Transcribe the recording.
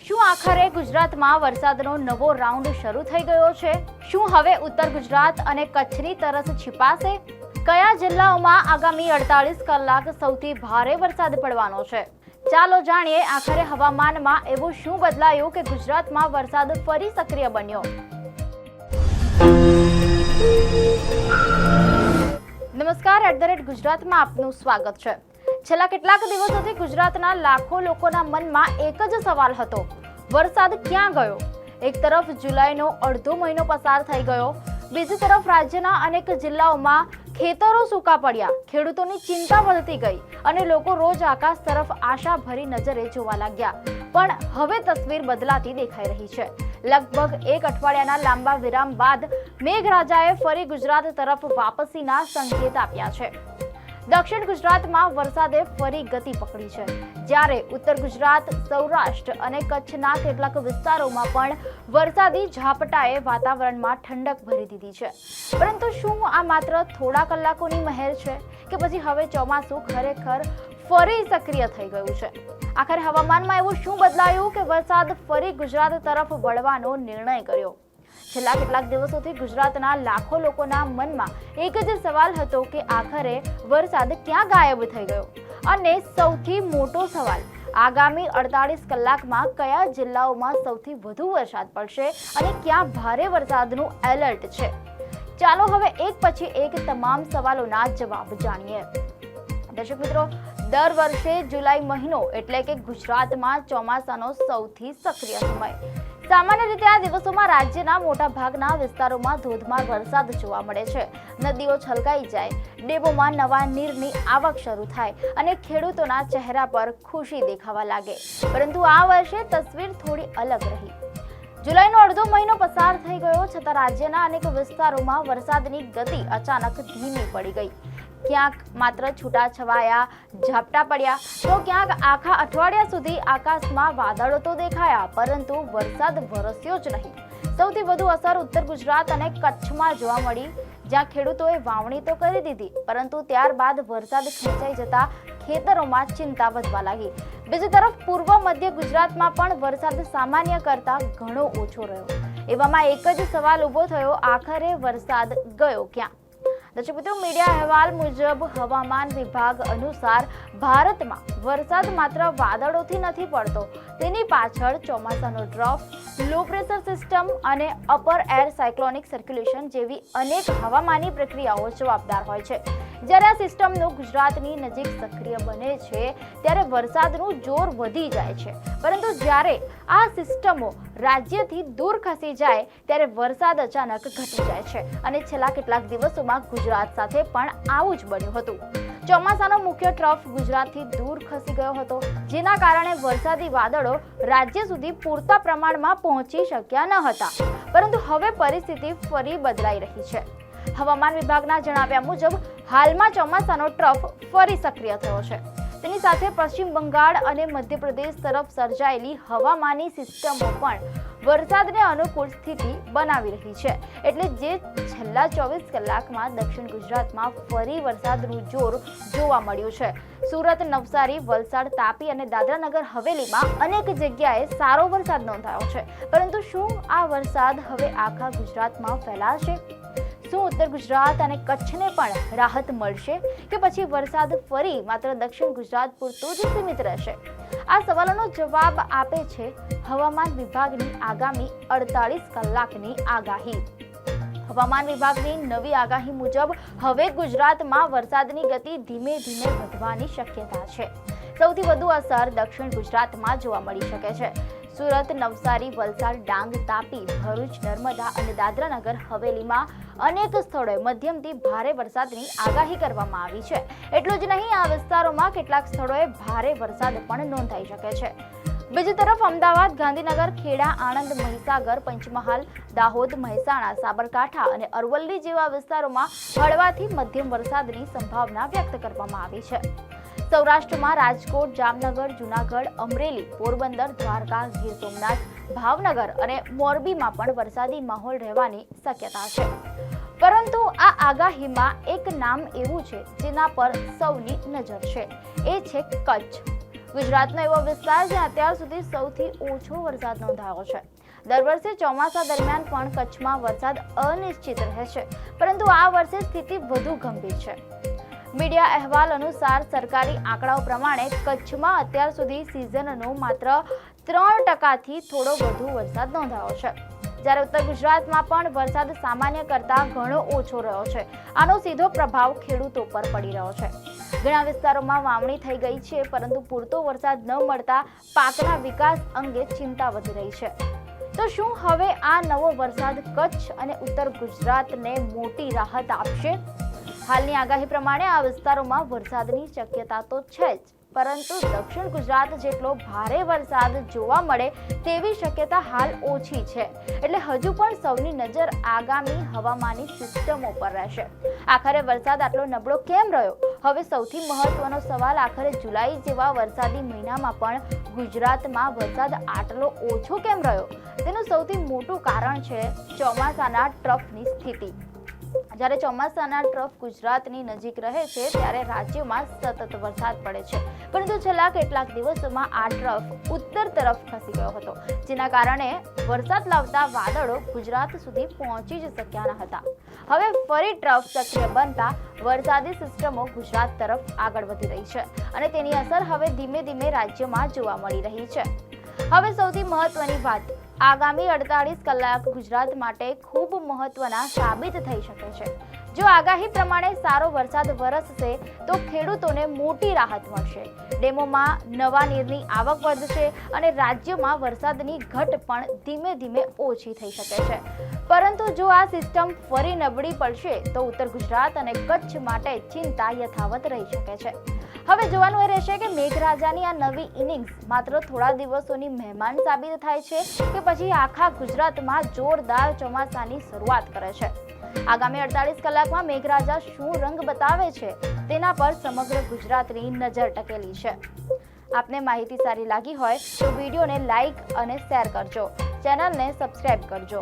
શું આખરે ગુજરાતમાં વરસાદનો નવો રાઉન્ડ શરૂ થઈ ગયો છે? શું હવે ઉત્તર ગુજરાત અને કચ્છની તરસ छिपाશે? કયા જિલ્લાઓમાં આગામી 48 કલાક સૌથી ભારે વરસાદ પડવાનો છે? ચાલો જાણીએ આખરે હવામાનમાં એવું શું બદલાયું કે ગુજરાતમાં વરસાદ ફરી સક્રિય બન્યો. નમસ્કાર, @ગુજરાતમાં આપનું સ્વાગત છે. છેલ્લા કેટલાક દિવસોથી ગુજરાતના લાખો લોકોના મનમાં એક જ સવાલ હતો: વરસાદ ક્યાં ગયો? એક તરફ જુલાઈનો અડધો મહિનો પસાર થઈ ગયો, બીજી તરફ રાજ્યના અનેક જિલ્લાઓમાં ખેતરો સૂકા પડ્યા, ખેડૂતોની ચિંતા વધતી ગઈ અને લોકો રોજ આકાશ તરફ આશાભરી નજરે જોવા લાગ્યા. પણ હવે તસવીર બદલાતી દેખાઈ રહી છે. લગભગ એક અઠવાડિયાના લાંબા વિરામ બાદ મેઘરાજાએ ફરી ગુજરાત તરફ વાપસીના સંકેત આપ્યા છે. દક્ષિણ ગુજરાતમાં વરસાદે ફરી ગતિ પકડી છે, જ્યારે ઉત્તર ગુજરાત, સૌરાષ્ટ્ર અને કચ્છના કેટલાક વિસ્તારોમાં પણ વરસાદી ઝાપટાએ વાતાવરણમાં ઠંડક ભરી દીધી છે. પરંતુ શું આ માત્ર થોડા કલાકોની મહેર છે કે પછી હવે ચોમાસું ખરેખર ફરી સક્રિય થઈ ગયું છે? આખરે હવામાનમાં એવું શું બદલાયું કે વરસાદ ફરી ગુજરાત તરફ વળવાનો નિર્ણય કર્યો? છેલ્લા કેટલાક દિવસોથી ગુજરાતના લાખો લોકોના મનમાં એક જ સવાલ હતો કે આખરે વરસાદ ક્યાં ગાયબ થઈ ગયો? અને સૌથી મોટો સવાલ, આગામી 48 કલાકમાં કયા જિલ્લાઓમાં સૌથી વધુ વરસાદ પડશે અને ક્યાં ભારે વરસાદનું એલર્ટ છે? ચાલો હવે એક પછી એક તમામ સવાલોના જવાબ જાણીએ. દર્શક મિત્રો, દર વર્ષે જુલાઈ મહિનો એટલે કે ગુજરાતમાં ચોમાસાનો સૌથી સક્રિય સમય. સામાન્ય રીતે આ દિવસોમાં રાજ્યના મોટા ભાગના વિસ્તારોમાં ધોધમાર વરસાદ જોવા મળે છે. નદીઓ છલકાઈ જાય, ડેમોમાં નવા નીરની આવક શરૂ થાય અને ખેડૂતોના ચહેરા પર ખુશી દેખાવા લાગે. પરંતુ આ વર્ષે તસવીર થોડી અલગ રહી. જુલાઈનો અડધો મહિનો પસાર થઈ ગયો છતાં રાજ્યના અનેક વિસ્તારોમાં વરસાદની ગતિ અચાનક ધીમી પડી ગઈ. ક્યાંક માત્ર છૂટાછવાયા ઝાપટા પડ્યા, તો ક્યાંક આખા અઠવાડિયા સુધી આકાશમાં વાદળો તો દેખાયા, પરંતુ વરસાદ વરસ્યો જ નહીં. સૌથી વધુ અસર ઉત્તર ગુજરાત અને કચ્છમાં જોવા મળી, જ્યાં ખેડૂતોએ વાવણી તો કરી દીધી, પરંતુ ત્યારબાદ વરસાદ ખેંચાઈ જતા ખેતરોમાં ચિંતા વધવા લાગી. બીજી તરફ પૂર્વ મધ્ય ગુજરાતમાં પણ વરસાદ સામાન્ય કરતા ઘણો ઓછો રહ્યો. એવામાં એક જ સવાલ ઊભો થયો: આખરે વરસાદ ગયો ક્યાં? દર્શક મિત્રો, મીડિયા અહેવાલ મુજબ હવામાન વિભાગ અનુસાર ભારતમાં વરસાદ માત્ર વાદળોથી નથી પડતો. તેની પાછળ ચોમાસાનો ટ્રફ, લો પ્રેશર સિસ્ટમ અને અપર એર સાયક્લોનિક સર્ક્યુલેશન જેવી અનેક હવામાની પ્રક્રિયાઓ જવાબદાર હોય છે. જ્યારે આ સિસ્ટમનું ગુજરાતની નજીક સક્રિય બને છે ત્યારે વરસાદનું જોર વધી જાય છે, પરંતુ જ્યારે આ સિસ્ટમો રાજ્યથી દૂર ખસી જાય ત્યારે વરસાદ અચાનક ઘટી જાય છે. અને છેલ્લા કેટલાક દિવસોમાં ગુજરાત સાથે પણ આવું જ બન્યું હતું. ચોમાસાનો મુખ્ય ટ્રફ ગુજરાતથી દૂર ખસી ગયો હતો, જેના કારણે વરસાદી વાદળો રાજ્ય સુધી પૂરતા પ્રમાણમાં પહોંચી શક્યા ન હતા. પરંતુ હવે પરિસ્થિતિ ફરી બદલાઈ રહી છે. હવામાન વિભાગના જણાવ્યા મુજબ હાલમાં ચોમાસાનો ટ્રફ ફરી સક્રિય થયો છે. તેની સાથે પશ્ચિમ બંગાળ અને મધ્યપ્રદેશ તરફ સર્જાયેલી હવામાની સિસ્ટમો પણ વરસાદને અનુકૂળ સ્થિતિ બનાવી રહી છે. એટલે જે છેલ્લા 24 કલાકમાં દક્ષિણ ગુજરાતમાં ફરી વરસાદનું જોર જોવા મળ્યું છે. સુરત, નવસારી, વલસાડ, તાપી અને દાદરાનગર હવેલીમાં અનેક જગ્યાએ સારો વરસાદ નોંધાયો છે. પરંતુ શું આ વરસાદ હવે આખા ગુજરાતમાં ફેલાશે? શું ઉત્તર ગુજરાત અને કચ્છને પણ રાહત મળશે કે પછી વરસાદ ફરી માત્ર દક્ષિણ ગુજરાત પૂરતું જ સીમિત રહેશે? આ સવાલોનો જવાબ આપે છે હવામાન વિભાગની આગામી 48 કલાકની આગાહી. હવામાન વિભાગની નવી આગાહી મુજબ હવે ગુજરાતમાં વરસાદની ગતિ ધીમે ધીમે વધવાની શક્યતા છે. સૌથી વધુ અસર દક્ષિણ ગુજરાતમાં જોવા મળી શકે છે. સુરત, નવસારી, વલસાડ, ડાંગ, તાપી, ભરૂચ, નર્મદા અને દાદરાનગર હવેલીમાં અનેક સ્થળોએ મધ્યમથી ભારે વરસાદની આગાહી કરવામાં આવી છે. એટલું જ નહીં, આ વિસ્તારોમાં કેટલાક સ્થળોએ ભારે વરસાદ પણ નોંધાઈ શકે છે. બીજી તરફ અમદાવાદ, ગાંધીનગર, ખેડા, આણંદ, મહીસાગર, પંચમહાલ, દાહોદ, મહેસાણા, સાબરકાંઠા અને અરવલ્લી જેવા વિસ્તારોમાં હળવાથી મધ્યમ વરસાદની સંભાવના વ્યક્ત કરવામાં આવી છે. સૌરાષ્ટ્રમાં રાજકોટ, જામનગર, જૂનાગઢ, અમરેલી, પોરબંદર, દ્વારકા, ગીર સોમનાથ, ભાવનગર અને મોરબીમાં પણ વરસાદી માહોલ રહેવાની શક્યતા છે. પરંતુ આ આગાહીમાં એક નામ એવું છે જેના પર સૌની નજર છે, એ છે કચ્છ. ગુજરાતનો એવો વિસ્તાર જ્યાં અત્યાર સુધી સૌથી ઓછો વરસાદ નોંધાયો છે. દર વર્ષે ચોમાસા દરમિયાન પણ કચ્છમાં વરસાદ અનિશ્ચિત રહે છે, પરંતુ આ વર્ષે સ્થિતિ વધુ ગંભીર છે. મીડિયા અહેવાલ અનુસાર સરકારી આંકડાઓ પ્રમાણે કચ્છમાં અત્યાર સુધી સિઝનનો માત્ર 3%થી થોડો વધુ વરસાદ નોંધાયો છે, જ્યારે ઉત્તર ગુજરાતમાં પણ વરસાદ સામાન્ય કરતાં ઘણો ઓછો રહ્યો છે. આનો સીધો પ્રભાવ ખેડૂતો પર પડી રહ્યો છે. ઘણા વિસ્તારોમાં વાવણી થઈ ગઈ છે, પરંતુ પૂરતો વરસાદ ન મળતા પાકના વિકાસ અંગે ચિંતા વધી રહી છે. તો શું હવે આ નવો વરસાદ કચ્છ અને ઉત્તર ગુજરાતને મોટી રાહત આપશે? હાલની આગાહી પ્રમાણે આ વિસ્તારોમાં વરસાદની શક્યતા તો છે જ, પરંતુ દક્ષિણ ગુજરાત જેટલો ભારે વરસાદ જોવા મળે તેવી શક્યતા હાલ ઓછી છે. એટલે હજુ પણ સૌની નજર આગામી હવામાની સિસ્ટમો પર રહેશે. આખરે વરસાદ આટલો નબળો કેમ રહ્યો? હવે સૌથી મહત્વનો સવાલ, આખરે જુલાઈ જેવા વરસાદી મહિનામાં પણ ગુજરાતમાં વરસાદ આટલો ઓછો કેમ રહ્યો? તેનું સૌથી મોટું કારણ છે ચોમાસાના ટ્રફની સ્થિતિ. જ્યારે ચોમાસાના ટ્રફ ગુજરાતની નજીક રહે છે ત્યારે રાજ્યમાં સતત વરસાદ પડે છે, પરંતુ છેલ્લા કેટલાક દિવસોમાં આ ટ્રફ ઉત્તર તરફ ખસી ગયો હતો, જેના કારણે વરસાદ લાવતા વાદળો ગુજરાત સુધી પહોંચી જ શક્યા ન હતા. હવે ફરી ટ્રફ સક્રિય બનતા વરસાદી સિસ્ટમો ગુજરાત તરફ આગળ વધી રહી છે અને તેની અસર હવે ધીમે ધીમે રાજ્યમાં જોવા મળી રહી છે. હવે સૌથી મહત્વની વાત, આગામી 48 કલાક ગુજરાત માટે ખૂબ મહત્વના સાબિત થઈ શકે છે. જો આગાહી પ્રમાણે સારો વરસાદ વરસશે તો ખેડૂતોને મોટી રાહત મળશે, ડેમોમાં નવા નીરની આવક વધશે અને રાજ્યમાં વરસાદની ઘટ પણ ધીમે ધીમે ઓછી થઈ શકે છે. પરંતુ જો આ સિસ્ટમ ફરી નબળી પડશે તો ઉત્તર ગુજરાત અને કચ્છ માટે ચિંતા યથાવત રહી શકે છે. હવે જોવાનું એ રહેશે કે મેઘરાજાની આ નવી ઇનિંગ્સ માત્ર થોડા દિવસોની મહેમાન સાબિત થાય છે કે પછી આખા ગુજરાતમાં જોરદાર ચોમાસાની શરૂઆત કરે છે. આગામી 48 કલાકમાં મેઘરાજા શું રંગ બતાવે છે તેના પર સમગ્ર ગુજરાતની નજર ટકેલી છે. આપને માહિતી સારી લાગી હોય તો વિડીયોને લાઈક અને શેર કરજો, ચેનલને સબસ્ક્રાઇબ કરજો.